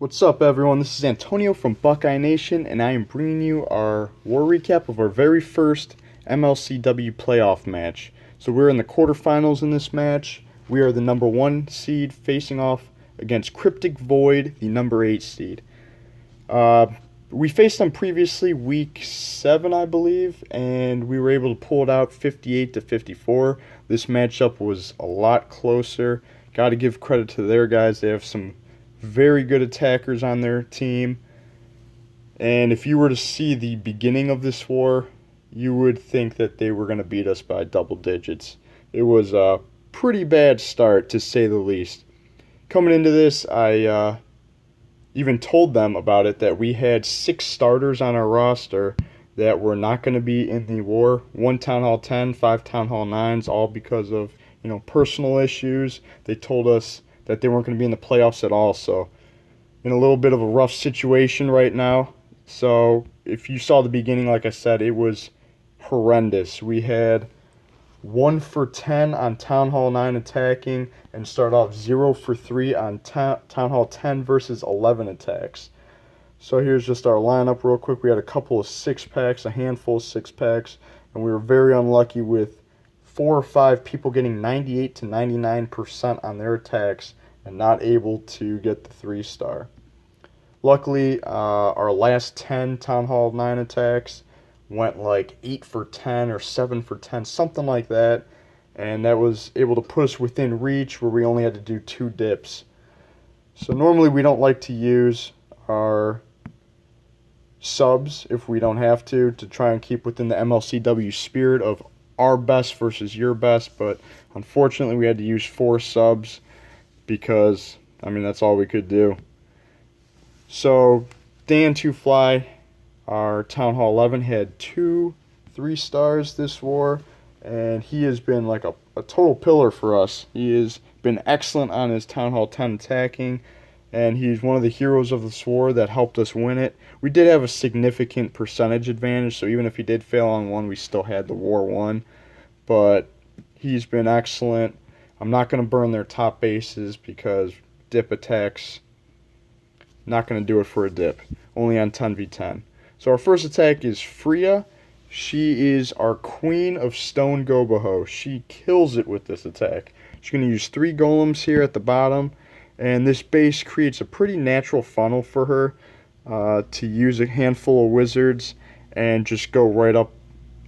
What's up, everyone? This is Antonio from Buckeye Nation, and I am bringing you our war recap of our very first MLCW playoff match. So we're in the quarterfinals in this match. We are the number 1 seed facing off against Cryptik Voiid, the number 8 seed. We faced them previously week 7, I believe, and we were able to pull it out 58-54. This matchup was a lot closer. Got to give credit to their guys. They have some very good attackers on their team. And if you were to see the beginning of this war, you would think that they were going to beat us by double digits. It was a pretty bad start, to say the least. Coming into this, I even told them about it, that we had 6 starters on our roster that were not going to be in the war. 1 Town Hall 10, 5 Town Hall 9s, all because of personal issues. They told us that they weren't going to be in the playoffs at all, so in a little bit of a rough situation right now. So if you saw the beginning, like I said, it was horrendous. We had 1 for 10 on Town Hall 9 attacking and start off 0 for 3 on Town Hall 10 versus 11 attacks. So here's just our lineup real quick. We had a couple of 6-packs, a handful of 6-packs, and we were very unlucky with 4 or 5 people getting 98 to 99% on their attacks and not able to get the 3-star. Luckily, our last 10 Town Hall 9 attacks went like 8 for 10 or 7 for 10, something like that, and that was able to put us within reach where we only had to do 2 dips. So normally we don't like to use our subs if we don't have to try and keep within the MLCW spirit of our best versus your best, but unfortunately we had to use 4 subs because, that's all we could do. So Dan 2Fly, our Town Hall 11, had 2 3-stars this war, and he has been like a total pillar for us. He has been excellent on his Town Hall 10 attacking, and he's one of the heroes of this war that helped us win it. We did have a significant percentage advantage, so even if he did fail on one, we still had the war won. But he's been excellent. I'm not going to burn their top bases because dip attacks, not going to do it for a dip. Only on 10v10. So our first attack is Freya. She is our Queen of Stone Goboho. She kills it with this attack. She's going to use 3 golems here at the bottom, and this base creates a pretty natural funnel for her to use a handful of wizards and just go right up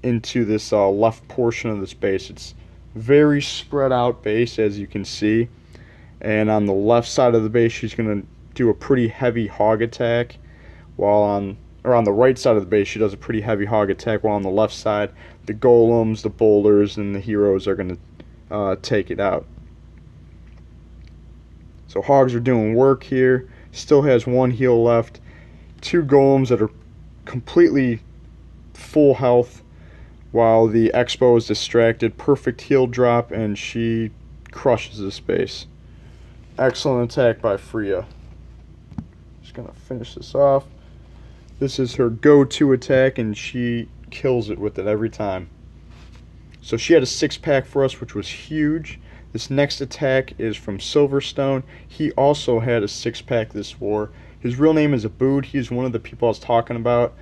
into this left portion of this base. It's very spread out base, as you can see, and on the left side of the base she's going to do a pretty heavy hog attack, while on the right side of the base she does a pretty heavy hog attack, while on the left side the golems, the boulders, and the heroes are going to take it out. So hogs are doing work here. Still has 1 heal left. 2 golems that are completely full health, while the Expo is distracted. Perfect heal drop, and she crushes the space. Excellent attack by Freya. Just going to finish this off. This is her go-to attack, and she kills it with it every time. So she had a 6-pack for us, which was huge. This next attack is from Silverstone. He also had a 6-pack this war. His real name is Abood. He's one of the people I was talking about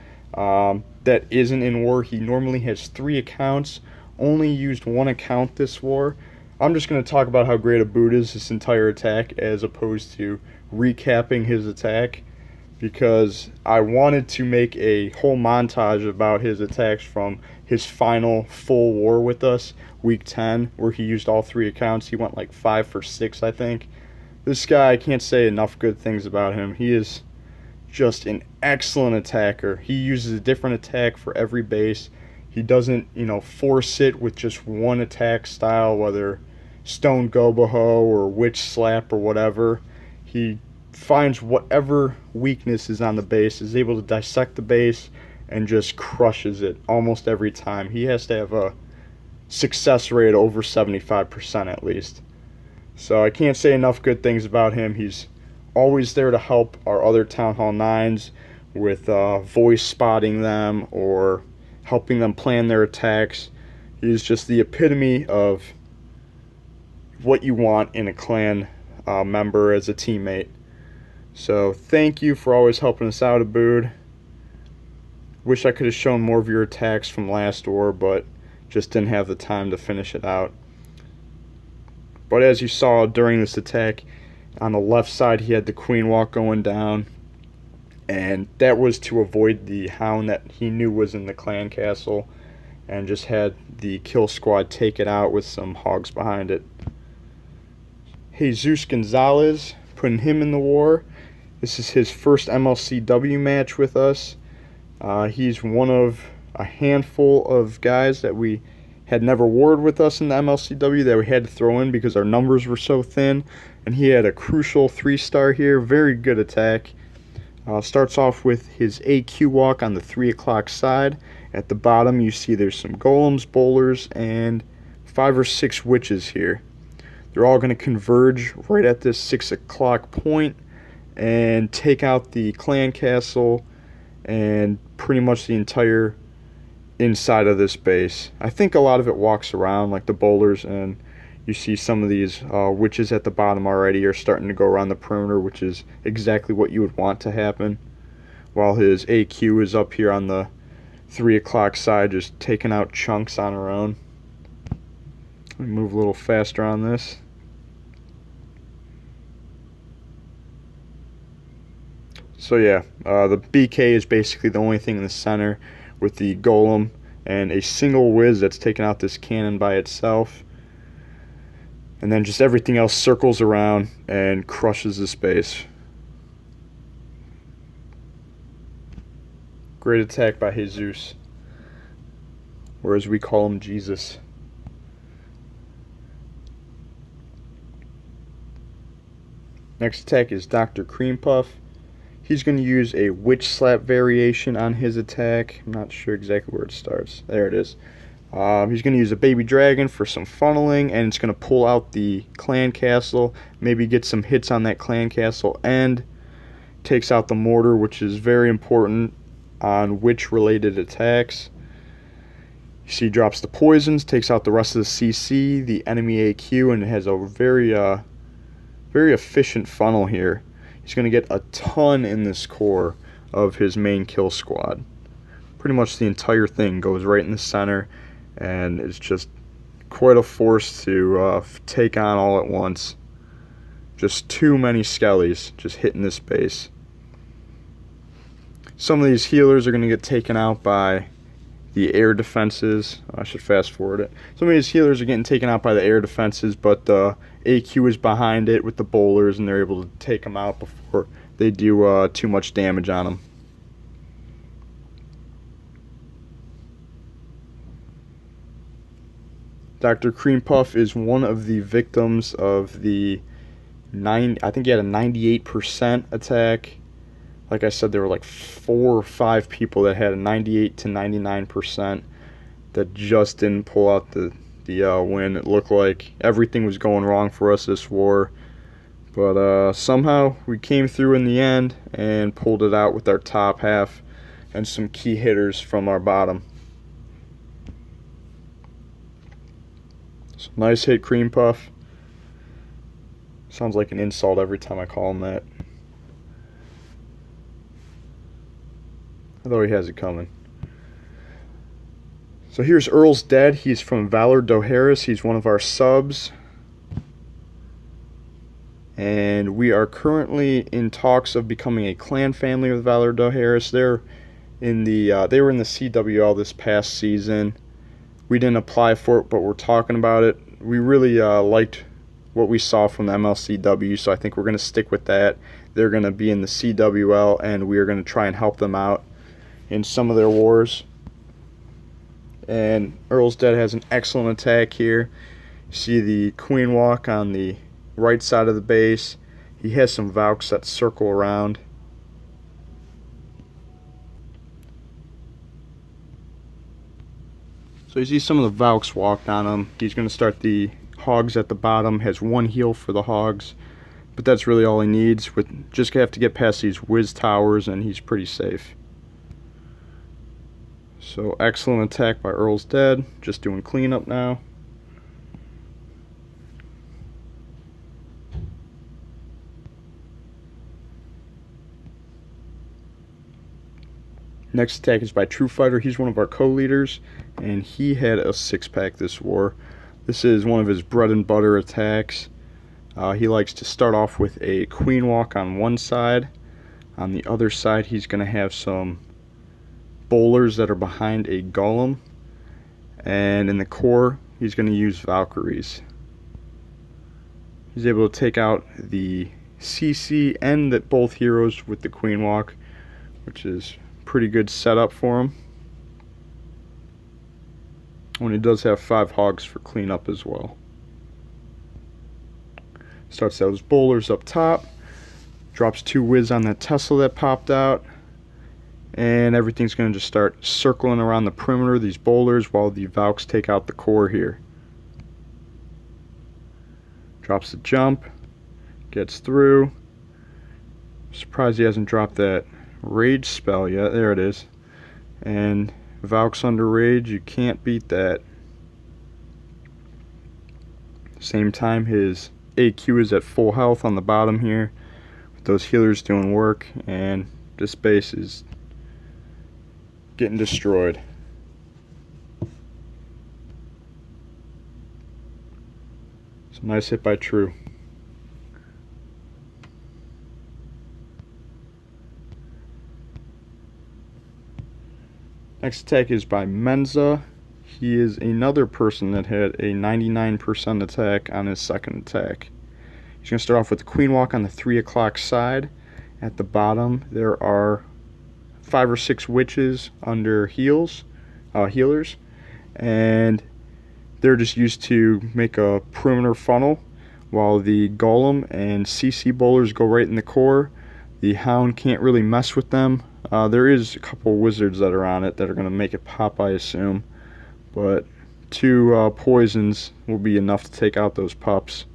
that isn't in war. He normally has 3 accounts, only used 1 account this war. I'm just going to talk about how great Abood is this entire attack as opposed to recapping his attack, because I wanted to make a whole montage about his attacks from his final full war with us, week 10, where he used all 3 accounts. He went like 5 for 6, I think. This guy, I can't say enough good things about him. He is just an excellent attacker. He uses a different attack for every base. He doesn't, force it with just one attack style, whether Stone Goboho or Witch Slap or whatever. He finds whatever weakness is on the base, is able to dissect the base, and just crushes it almost every time. He has to have a success rate over 75% at least. So I can't say enough good things about him. He's always there to help our other Town Hall 9s with voice spotting them or helping them plan their attacks. He's just the epitome of what you want in a clan member as a teammate. So thank you for always helping us out, Abood. Wish I could have shown more of your attacks from last war, but just didn't have the time to finish it out. But as you saw during this attack, on the left side he had the queen walk going down, and that was to avoid the hound that he knew was in the clan castle, and just had the kill squad take it out with some hogs behind it. Jesus Gonzalez, putting him in the war. This is his first MLCW match with us. He's one of a handful of guys that we had never warred with us in the MLCW that we had to throw in because our numbers were so thin. And he had a crucial 3-star here. Very good attack. Starts off with his AQ walk on the 3 o'clock side. At the bottom you see there's some golems, bowlers, and 5 or 6 witches here. They're all going to converge right at this 6 o'clock point and take out the clan castle and pretty much the entire inside of this base. I think a lot of it walks around, like the bowlers, and you see some of these witches at the bottom already are starting to go around the perimeter, which is exactly what you would want to happen, while his AQ is up here on the 3 o'clock side just taking out chunks on her own. Let me move a little faster on this. So yeah, the BK is basically the only thing in the center with the golem and a single whiz that's taking out this cannon by itself. And then just everything else circles around and crushes the space. Great attack by Jesus, or as we call him, Jesus. Next attack is Dr. Creampuff. He's going to use a witch slap variation on his attack. I'm not sure exactly where it starts. There it is. He's going to use a baby dragon for some funneling, and it's going to pull out the clan castle, maybe get some hits on that clan castle, and takes out the mortar, which is very important on witch related attacks. You see, he drops the poisons, takes out the rest of the CC, the enemy AQ, and it has a very efficient funnel here. He's going to get a ton in this core of his main kill squad. Pretty much the entire thing goes right in the center, and it's just quite a force to take on all at once. Just too many skellies just hitting this base. Some of these healers are going to get taken out by the air defenses. I should fast forward it. Some of these healers are getting taken out by the air defenses, but the AQ is behind it with the bowlers, and they're able to take them out before they do too much damage on them. Dr. Creampuff is one of the victims of the I think he had a 98% attack. Like I said, there were like 4 or 5 people that had a 98 to 99% that just didn't pull out the win. It looked like everything was going wrong for us this war, but somehow we came through in the end and pulled it out with our top half and some key hitters from our bottom. So nice hit, Creampuff. Sounds like an insult every time I call him that. Although he has it coming. So here's Earls Dad. He's from Valor Doharis. He's one of our subs. And we are currently in talks of becoming a clan family with Valor Doharis. They were in the CWL this past season. We didn't apply for it, but we're talking about it. We really liked what we saw from the MLCW, so I think we're going to stick with that. They're going to be in the CWL, and we are going to try and help them out in some of their wars. And Earls Dad has an excellent attack here. You see the queen walk on the right side of the base. He has some Valks that circle around. So you see some of the Valks walked on him. He's going to start the hogs at the bottom. Has 1 heal for the hogs, but that's really all he needs. Just have to get past these whiz towers, and he's pretty safe. So excellent attack by Earls Dad. Just doing cleanup now. Next attack is by True Fighter. He's one of our co-leaders, and he had a 6-pack this war. This is one of his bread and butter attacks. He likes to start off with a queen walk on one side. On the other side, he's going to have some bowlers that are behind a golem. And in the core, he's going to use Valkyries. He's able to take out the CC and both heroes with the queen walk, which is pretty good setup for him. When he does have 5 hogs for cleanup as well. Starts those bowlers up top, drops 2 whiz on that Tesla that popped out, and everything's going to just start circling around the perimeter of these bowlers while the Valks take out the core here. Drops the jump, gets through. Surprised he hasn't dropped that rage spell yet. There it is. And Valks under rage, you can't beat that. Same time, his AQ is at full health on the bottom here, with those healers doing work, and this base is getting destroyed. So nice hit by True. Next attack is by Menza. He is another person that had a 99% attack on his second attack. He's going to start off with the queen walk on the 3 o'clock side. At the bottom there are 5 or 6 witches under healers, and they're just used to make a perimeter funnel while the golem and CC bowlers go right in the core. The hound can't really mess with them. There is a couple wizards that are on it that are going to make it pop, I assume, but 2 poisons will be enough to take out those pups.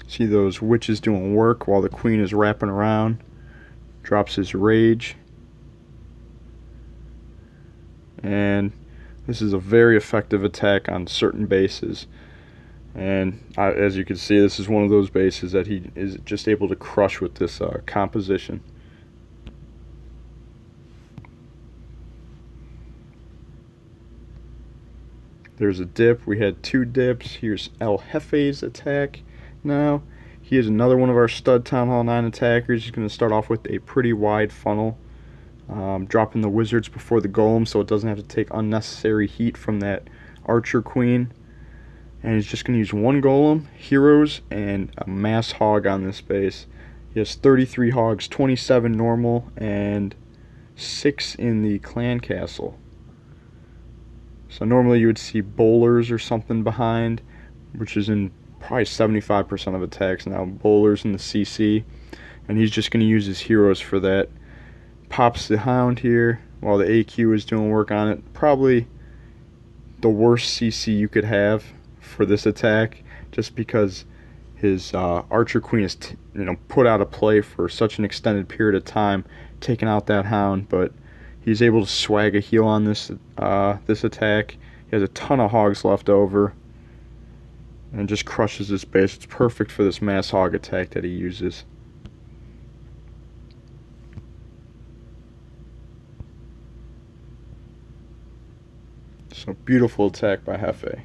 See those witches doing work while the queen is wrapping around. Drops his rage. And this is a very effective attack on certain bases. And as you can see, this is one of those bases that he is just able to crush with this composition. There's a dip. We had 2 dips. Here's Aljef's attack. Now he is another one of our stud Town Hall 9 attackers. He's going to start off with a pretty wide funnel, dropping the wizards before the golem so it doesn't have to take unnecessary heat from that archer queen. And he's just going to use 1 golem, heroes, and a mass hog on this base. He has 33 hogs, 27 normal, and 6 in the clan castle. So normally you would see bowlers or something behind, which is in probably 75% of attacks now. Bowlers in the CC, and he's just going to use his heroes for that. Pops the hound here while the AQ is doing work on it. Probably the worst CC you could have for this attack, just because his archer queen is put out of play for such an extended period of time, taking out that hound. But he's able to swag a heal on this attack. He has a ton of hogs left over and just crushes this base. It's perfect for this mass hog attack that he uses. So beautiful attack by Hefe.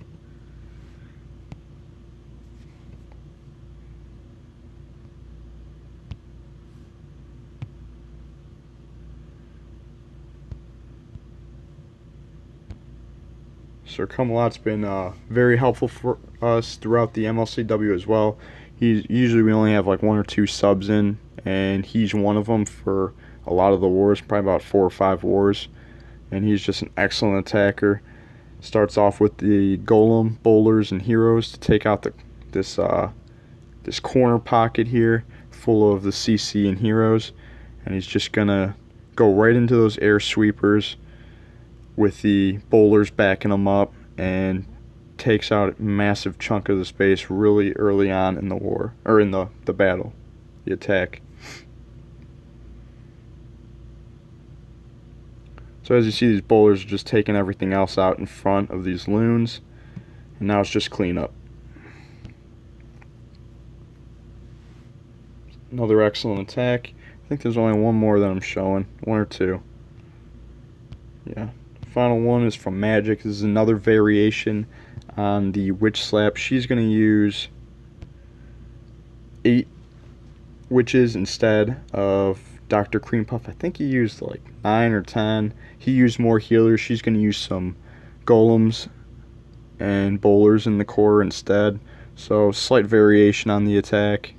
Circumlot's been very helpful for us throughout the MLCW as well. Usually we only have like 1 or 2 subs in, and he's one of them for a lot of the wars, probably about 4 or 5 wars. And he's just an excellent attacker. Starts off with the golem, bowlers, and heroes to take out this corner pocket here full of the CC and heroes, and he's just gonna go right into those air sweepers with the bowlers backing them up, and takes out a massive chunk of the space really early on in the war, or in the battle, the attack. So as you see, these bowlers are just taking everything else out in front of these loons, and now it's just cleanup. Another excellent attack. I think there's only one more that I'm showing. One or two. Yeah. The final one is from Magic. This is another variation on the Witch Slap. She's going to use 8 witches instead of Dr. Creampuff. I think he used like 9 or 10. He used more healers. She's going to use some golems and bowlers in the core instead. So slight variation on the attack,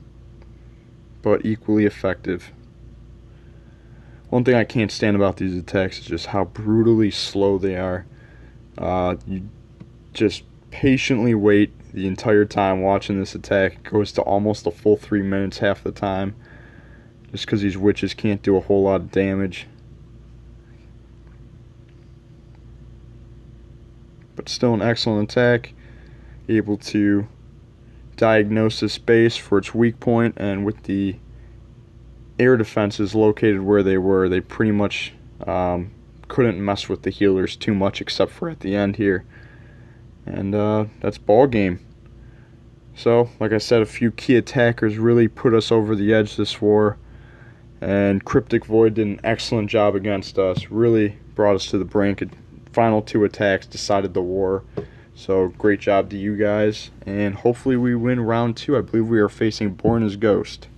but equally effective. One thing I can't stand about these attacks is just how brutally slow they are. You just patiently wait the entire time watching this attack. It goes to almost a full 3 minutes half the time, just because these witches can't do a whole lot of damage. But still an excellent attack, able to diagnose this base for its weak point, and with the air defenses located where they were, they pretty much couldn't mess with the healers too much except for at the end here. And that's ball game. So, like I said, a few key attackers really put us over the edge this war, and Cryptik Voiid did an excellent job against us, really brought us to the brink. Final 2 attacks decided the war. So great job to you guys, and hopefully we win round 2. I believe we are facing Born as Ghost.